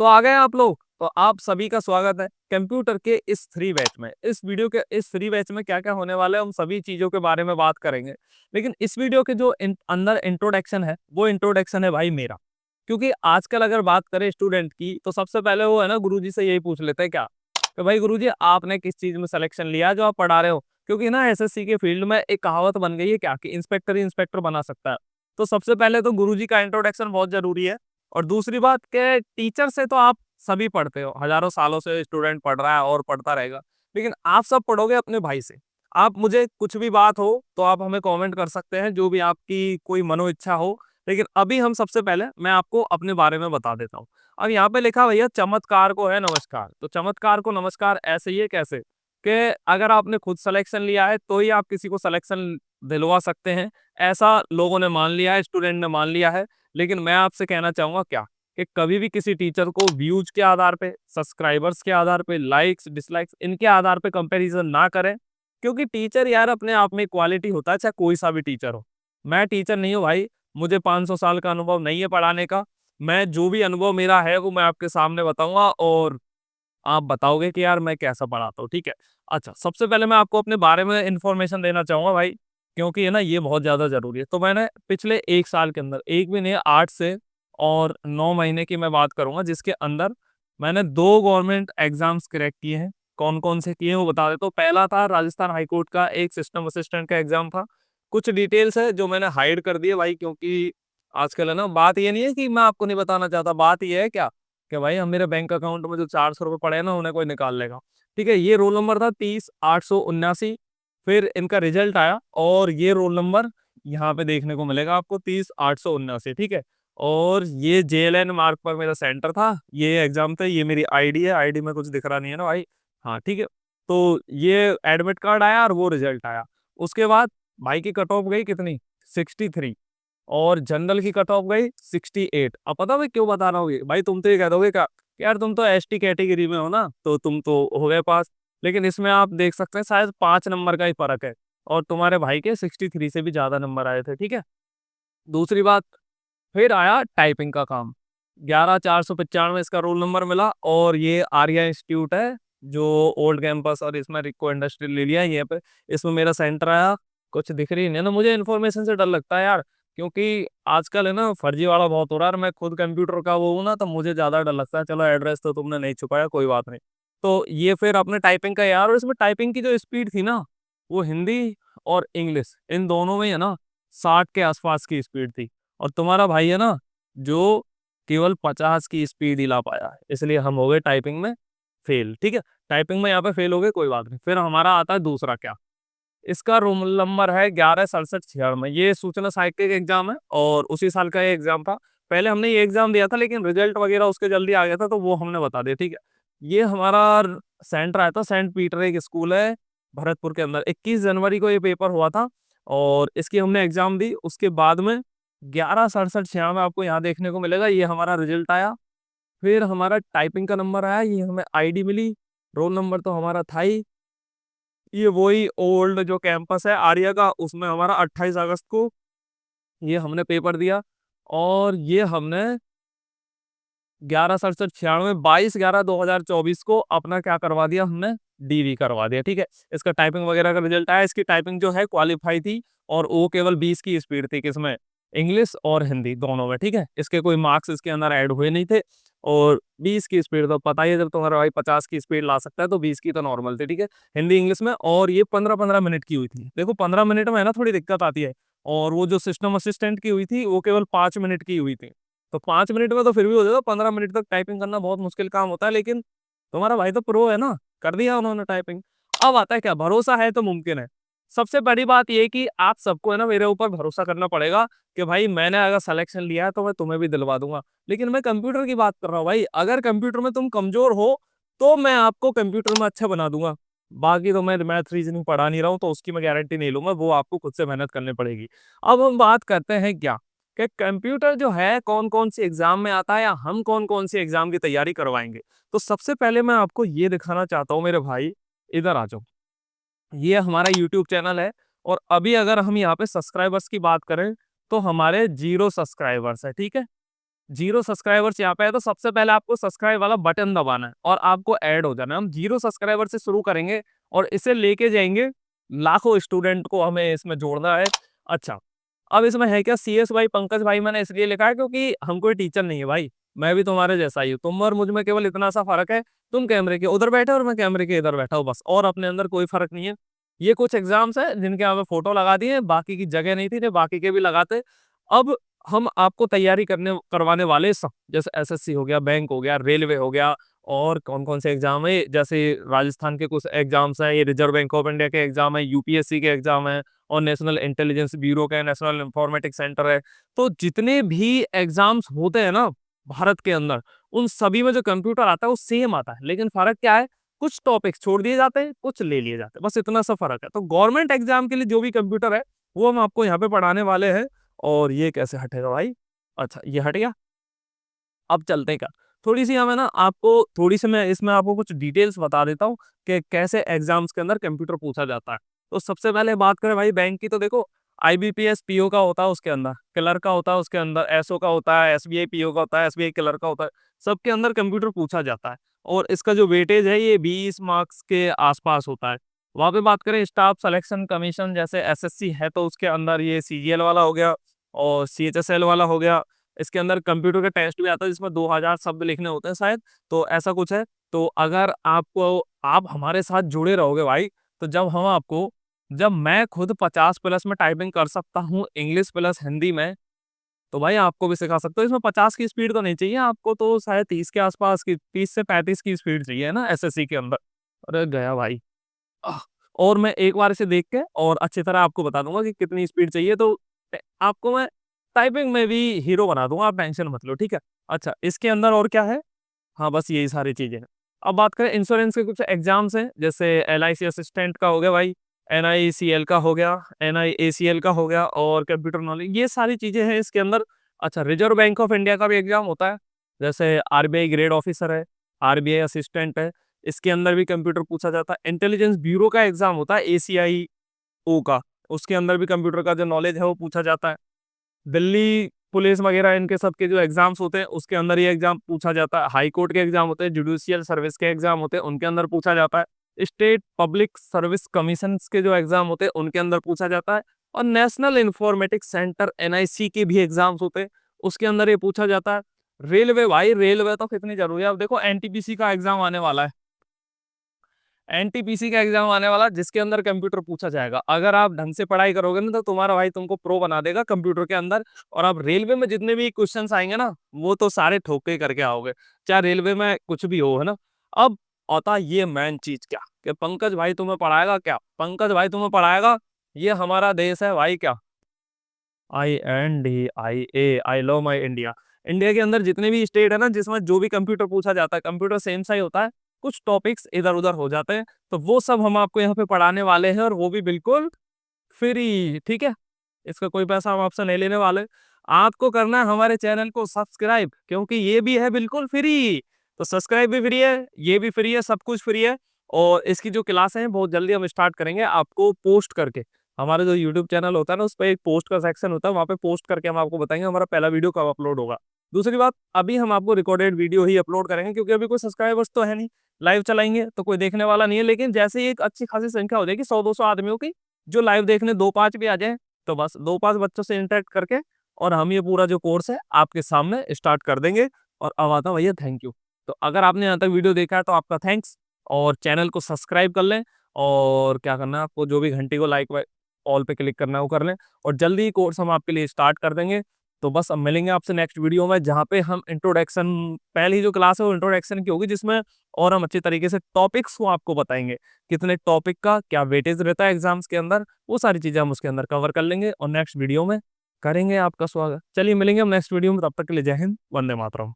तो आ गए आप लोग। तो आप सभी का स्वागत है कंप्यूटर के इस फ्री बैच में। इस वीडियो के इस फ्री बैच में क्या क्या होने वाला है हम सभी चीजों के बारे में बात करेंगे। लेकिन इस वीडियो के जो अंदर इंट्रोडक्शन है वो इंट्रोडक्शन है भाई मेरा। क्योंकि आजकल अगर बात करें स्टूडेंट की तो सबसे पहले वो है ना गुरुजी से यही पूछ लेते हैं क्या कि भाई गुरुजी आपने किस चीज में सिलेक्शन लिया जो आप पढ़ा रहे हो। क्योंकि ना एसएससी के फील्ड में एक कहावत बन गई है क्या कि इंस्पेक्टर ही इंस्पेक्टर बना सकता है। तो सबसे पहले तो गुरुजी का इंट्रोडक्शन बहुत जरूरी है। और दूसरी बात के टीचर से तो आप सभी पढ़ते हो, हजारों सालों से स्टूडेंट पढ़ रहा है और पढ़ता रहेगा। लेकिन आप सब पढ़ोगे अपने भाई से। आप मुझे कुछ भी बात हो तो आप हमें कमेंट कर सकते हैं, जो भी आपकी कोई मनो इच्छा हो। लेकिन अभी हम सबसे पहले मैं आपको अपने बारे में बता देता हूँ। अब यहाँ पे लिखा भैया चमत्कार को है नमस्कार। तो चमत्कार को नमस्कार ऐसे ही है कैसे कि अगर आपने खुद सिलेक्शन लिया है तो ही आप किसी को सिलेक्शन दिलवा सकते हैं। ऐसा लोगों ने मान लिया है, स्टूडेंट ने मान लिया है। लेकिन मैं आपसे कहना चाहूंगा क्या कि कभी भी किसी टीचर को व्यूज के आधार पे, सब्सक्राइबर्स के आधार पे, लाइक्स डिसलाइक्स इनके आधार पे कंपैरिजन ना करें। क्योंकि टीचर यार अपने आप में क्वालिटी होता है, चाहे कोई सा भी टीचर हो। मैं टीचर नहीं हूँ भाई, मुझे 500 साल का अनुभव नहीं है पढ़ाने का। मैं जो भी अनुभव मेरा है वो मैं आपके सामने बताऊंगा और आप बताओगे कि यार मैं कैसा पढ़ाता हूँ, ठीक है। अच्छा, सबसे पहले मैं आपको अपने बारे में इंफॉर्मेशन देना चाहूंगा भाई, क्योंकि है ना ये बहुत ज्यादा जरूरी है। तो मैंने पिछले एक साल के अंदर, एक भी नहीं 8 से और 9 महीने की मैं बात करूंगा, जिसके अंदर मैंने 2 गवर्नमेंट एग्जाम्स क्रैक किए हैं। कौन कौन से किए हैं वो बता देता हूँ। पहला था राजस्थान हाईकोर्ट का एक सिस्टम असिस्टेंट का एग्जाम था। कुछ डिटेल्स है जो मैंने हाइड कर दिए भाई, क्योंकि आजकल है ना बात ये नहीं है कि मैं आपको नहीं बताना चाहता, बात ये है क्या कि भाई हम मेरे बैंक अकाउंट में जो 400 रुपये पड़े हैं ना उन्हें कोई निकाल लेगा। ठीक है, ये रोल नंबर था 30,879। फिर इनका रिजल्ट आया और ये रोल नंबर यहाँ पे देखने को मिलेगा आपको 30,879, ठीक है। और ये जेएलएन मार्क पर मेरा सेंटर था, ये एग्जाम थे, ये मेरी आईडी है, आईडी में कुछ दिख रहा नहीं है ना भाई। हाँ ठीक है। तो ये एडमिट कार्ड आया और वो रिजल्ट आया। उसके बाद भाई की कट ऑफ गई कितनी, 63। और जनरल की कट ऑफ गई 68। अब पता मैं क्यों बता रहा हूँ भाई, तुम तो ये कह दोगे क्या कि यार तुम तो एसटी कैटेगरी में हो ना, तो तुम तो हो गए पास। लेकिन इसमें आप देख सकते हैं शायद 5 नंबर का ही फर्क है। और तुम्हारे भाई के 63 से भी ज्यादा नंबर आए थे, ठीक है। दूसरी बात, फिर आया टाइपिंग का काम। 11,495 इसका रोल नंबर मिला। और ये आर्या इंस्टीट्यूट है जो ओल्ड कैंपस, और इसमें रिको इंडस्ट्रियल ले लिया है ये पे। इसमें मेरा सेंटर आया। कुछ दिख रही नहीं है ना, मुझे इन्फॉर्मेशन से डर लगता है यार। क्योंकि आजकल है ना फर्जीवाड़ा बहुत हो रहा है, और मैं खुद कंप्यूटर का वो हूँ ना, तो मुझे ज्यादा डर लगता है। चलो एड्रेस तो तुमने नहीं छुपाया, कोई बात नहीं। तो ये फिर अपने टाइपिंग का यार, और इसमें टाइपिंग की जो स्पीड थी ना, वो हिंदी और इंग्लिश इन दोनों में है ना 60 के आसपास की स्पीड थी। और तुम्हारा भाई है ना जो केवल 50 की स्पीड ही ला पाया है, इसलिए हम हो गए टाइपिंग में फेल, ठीक है। टाइपिंग में यहाँ पे फेल हो गए, कोई बात नहीं। फिर हमारा आता है दूसरा क्या, इसका रोल नंबर है 11,67,96। ये सूचना साहित्य का एग्जाम है और उसी साल का ये एग्जाम था। पहले हमने ये एग्जाम दिया था, लेकिन रिजल्ट वगैरह उसके जल्दी आ गया था, तो वो हमने बता दिया, ठीक है। ये हमारा सेंटर आया था, सेंट पीटर एक स्कूल है भरतपुर के अंदर। 21 जनवरी को ये पेपर हुआ था और इसकी हमने एग्जाम दी। उसके बाद में 11,67,96 आपको यहाँ देखने को मिलेगा, ये हमारा रिजल्ट आया। फिर हमारा टाइपिंग का नंबर आया, ये हमें आईडी मिली। रोल नंबर तो हमारा था ही। ये वही ओल्ड जो कैंपस है आर्या का, उसमें हमारा 28 अगस्त को ये हमने पेपर दिया। और ये हमने 11,67,96 22/11/2024 को अपना क्या करवा दिया हमने, डीवी करवा दिया, ठीक है। इसका टाइपिंग वगैरह का रिजल्ट आया। इसकी टाइपिंग जो है क्वालिफाई थी। और वो केवल 20 की स्पीड थी, किसमें, इंग्लिश और हिंदी दोनों में, ठीक है। इसके कोई मार्क्स इसके अंदर ऐड हुए नहीं थे। और 20 की स्पीड तो पता ही है, जब तुम्हारा भाई 50 की स्पीड ला सकता है तो 20 की तो नॉर्मल थी, ठीक है। हिंदी इंग्लिश में। और ये 15-15 मिनट की हुई थी। देखो 15 मिनट में है ना थोड़ी दिक्कत आती है। और वो जो सिस्टम असिस्टेंट की हुई थी वो केवल 5 मिनट की हुई थी। तो 5 मिनट में तो फिर भी हो जाएगा, 15 मिनट तक टाइपिंग करना बहुत मुश्किल काम होता है। लेकिन तुम्हारा भाई तो प्रो है ना, कर दिया उन्होंने टाइपिंग। अब आता है क्या, भरोसा है तो मुमकिन है। सबसे बड़ी बात ये कि आप सबको है ना मेरे ऊपर भरोसा करना पड़ेगा कि भाई मैंने अगर सिलेक्शन लिया है तो मैं तुम्हें भी दिलवा दूंगा। लेकिन मैं कंप्यूटर की बात कर रहा हूँ भाई, अगर कंप्यूटर में तुम कमजोर हो तो मैं आपको कंप्यूटर में अच्छा बना दूंगा। बाकी तो मैं मैथ रीजनिंग पढ़ा नहीं रहा हूँ, तो उसकी मैं गारंटी नहीं लूंगा, वो आपको खुद से मेहनत करनी पड़ेगी। अब हम बात करते हैं क्या कि कंप्यूटर जो है कौन कौन सी एग्जाम में आता है, या हम कौन कौन सी एग्जाम की तैयारी करवाएंगे। तो सबसे पहले मैं आपको ये दिखाना चाहता हूँ मेरे भाई, इधर आ जाओ। ये हमारा यूट्यूब चैनल है। और अभी अगर हम यहाँ पे सब्सक्राइबर्स की बात करें तो हमारे 0 सब्सक्राइबर्स है, ठीक है। जीरो सब्सक्राइबर्स यहाँ पे है, तो सबसे पहले आपको सब्सक्राइब वाला बटन दबाना है और आपको ऐड हो जाना है। हम जीरो सब्सक्राइबर से शुरू करेंगे और इसे लेके जाएंगे लाखों स्टूडेंट को हमें इसमें जोड़ना है। अच्छा, अब इसमें है क्या, CS भाई पंकज भाई मैंने इसलिए लिखा है क्योंकि हम कोई टीचर नहीं है भाई, मैं भी तुम्हारे जैसा ही हूँ। तुम और मुझ में केवल इतना सा फर्क है, तुम कैमरे के उधर बैठे और मैं कैमरे के इधर बैठा हूँ बस, और अपने अंदर कोई फर्क नहीं है। ये कुछ एग्जाम्स है जिनके यहाँ पे फोटो लगा दिए, बाकी की जगह नहीं थी, बाकी के भी लगाते। अब हम आपको तैयारी करवाने वाले सब, जैसे SSC हो गया, बैंक हो गया, रेलवे हो गया, और कौन कौन से एग्जाम है, जैसे राजस्थान के कुछ एग्जाम्स हैं, ये रिजर्व बैंक ऑफ इंडिया के एग्जाम है, UPSC के एग्जाम है, और नेशनल इंटेलिजेंस ब्यूरो का, नेशनल इंफॉर्मेटिक्स सेंटर है। तो जितने भी एग्जाम्स होते हैं ना भारत के अंदर, उन सभी में जो कंप्यूटर आता है वो सेम आता है, लेकिन फर्क क्या है, कुछ टॉपिक्स छोड़ दिए जाते हैं, कुछ ले लिए जाते हैं, बस इतना सा फर्क है। तो गवर्नमेंट एग्जाम के लिए जो भी कंप्यूटर है वो हम आपको यहाँ पे पढ़ाने वाले हैं। और ये कैसे हटेगा भाई, अच्छा ये हट गया। अब चलते हैं क्या, थोड़ी सी हमें ना आपको, थोड़ी सी मैं इसमें आपको कुछ डिटेल्स बता देता हूँ कि कैसे एग्जाम्स के अंदर कंप्यूटर पूछा जाता है। तो सबसे पहले बात करें भाई बैंक की, तो देखो IBPS PO का होता है, उसके अंदर क्लर्क का होता है, उसके अंदर SO का होता है, SBI PO का होता है, SBI क्लर्क का होता है, सबके अंदर कंप्यूटर पूछा जाता है। और इसका जो वेटेज है ये 20 मार्क्स के आसपास होता है। वहां पे बात करें स्टाफ सिलेक्शन कमीशन, जैसे SSC है तो उसके अंदर ये CGL वाला हो गया और CHSL वाला हो गया। इसके अंदर कंप्यूटर का टेस्ट भी आता है जिसमें 2000 शब्द लिखने होते हैं शायद, तो ऐसा कुछ है। तो अगर आपको, आप हमारे साथ जुड़े रहोगे भाई, तो जब मैं खुद 50+ में टाइपिंग कर सकता हूँ इंग्लिश प्लस हिंदी में, तो भाई आपको भी सिखा सकते हो। इसमें 50 की स्पीड तो नहीं चाहिए आपको, तो शायद 30 के आसपास की, 30 से 35 की स्पीड चाहिए ना SSC के अंदर। अरे गया भाई। आह! और मैं एक बार इसे देख के और अच्छी तरह आपको बता दूंगा कि कितनी स्पीड चाहिए, तो आपको मैं टाइपिंग में भी हीरो बना दूंगा, आप टेंशन मत लो, ठीक है। अच्छा, इसके अंदर और क्या है, हाँ बस यही सारी चीजें हैं। अब बात करें इंश्योरेंस के कुछ एग्जाम्स हैं, जैसे LIC असिस्टेंट का हो गया भाई, NICL का हो गया, NIACL का हो गया, और कंप्यूटर नॉलेज, ये सारी चीजें हैं इसके अंदर। अच्छा, रिजर्व बैंक ऑफ इंडिया का भी एग्जाम होता है, जैसे RBI ग्रेड ऑफिसर है, RBI असिस्टेंट है, इसके अंदर भी कंप्यूटर पूछा जाता है। इंटेलिजेंस ब्यूरो का एग्जाम होता है ACIO का, उसके अंदर भी कंप्यूटर का जो नॉलेज है वो पूछा जाता है। दिल्ली पुलिस वगैरह इनके सबके जो एग्जाम्स होते हैं उसके अंदर ये एग्जाम पूछा जाता है। हाई कोर्ट के एग्जाम होते हैं, जुडिशियल सर्विस के एग्जाम होते हैं, उनके अंदर पूछा जाता है। स्टेट पब्लिक सर्विस कमीशन के जो एग्जाम होते हैं उनके अंदर पूछा जाता है। और नेशनल इंफॉर्मेटिक्स सेंटर NIC के भी एग्जाम्स होते हैं, उसके अंदर ये पूछा जाता है। रेलवे भाई, रेलवे तो कितनी जरूरी है। अब देखो NTPC का एग्जाम आने वाला है, NTPC का एग्जाम आने वाला, जिसके अंदर कंप्यूटर पूछा जाएगा। अगर आप ढंग से पढ़ाई करोगे ना, तो तुम्हारा भाई तुमको प्रो बना देगा कंप्यूटर के अंदर। और अब रेलवे में जितने भी क्वेश्चंस आएंगे ना, वो तो सारे ठोक के करके आओगे, चाहे रेलवे में कुछ भी हो, है ना। अब आता ये मेन चीज क्या, कि पंकज भाई तुम्हें पढ़ाएगा क्या, पंकज भाई तुम्हें पढ़ाएगा, ये हमारा देश है भाई क्या, INDIA, I love my India. India के अंदर जितने भी स्टेट है ना, जिसमें जो भी कंप्यूटर पूछा जाता है, कंप्यूटर सेम सा ही होता है, कुछ टॉपिक्स इधर उधर हो जाते हैं, तो वो सब हम आपको यहाँ पे पढ़ाने वाले हैं, और वो भी बिल्कुल फ्री, ठीक है। इसका कोई पैसा हम आपसे नहीं लेने वाले। आपको करना है हमारे चैनल को सब्सक्राइब, क्योंकि ये भी है बिल्कुल फ्री। तो सब्सक्राइब भी फ्री है, ये भी फ्री है, सब कुछ फ्री है। और इसकी जो क्लासें हैं बहुत जल्दी हम स्टार्ट करेंगे, आपको पोस्ट करके, हमारे जो यूट्यूब चैनल होता है ना, उस पर एक पोस्ट का सेक्शन होता है, वहाँ पे पोस्ट करके हम आपको बताएंगे हमारा पहला वीडियो कब अपलोड होगा। दूसरी बात, अभी हम आपको रिकॉर्डेड वीडियो ही अपलोड करेंगे, क्योंकि अभी कोई सब्सक्राइबर्स तो है नहीं, लाइव चलाएंगे तो कोई देखने वाला नहीं है। लेकिन जैसे ही एक अच्छी खासी संख्या हो जाएगी, 100-200 आदमियों की, जो लाइव देखने 2-5 भी आ जाए, तो बस 2-5 बच्चों से इंटरेक्ट करके और हम ये पूरा जो कोर्स है आपके सामने स्टार्ट कर देंगे। और अब आता भैया थैंक यू। तो अगर आपने यहाँ तक वीडियो देखा है तो आपका थैंक्स, और चैनल को सब्सक्राइब कर लें, और क्या करना है आपको, जो भी घंटी को लाइक ऑल पे क्लिक करना है वो कर लें, और जल्दी ही कोर्स हम आपके लिए स्टार्ट कर देंगे। तो बस अब मिलेंगे आपसे नेक्स्ट वीडियो में, जहाँ पे हम इंट्रोडक्शन, पहली जो क्लास है वो इंट्रोडक्शन की होगी, जिसमें और हम अच्छी तरीके से टॉपिक्स को आपको बताएंगे, कितने टॉपिक का क्या वेटेज रहता है एग्जाम्स के अंदर, वो सारी चीजें हम उसके अंदर कवर कर लेंगे और नेक्स्ट वीडियो में करेंगे आपका स्वागत। चलिए मिलेंगे हम नेक्स्ट वीडियो में, तब तक के लिए जय हिंद, वंदे मातरम।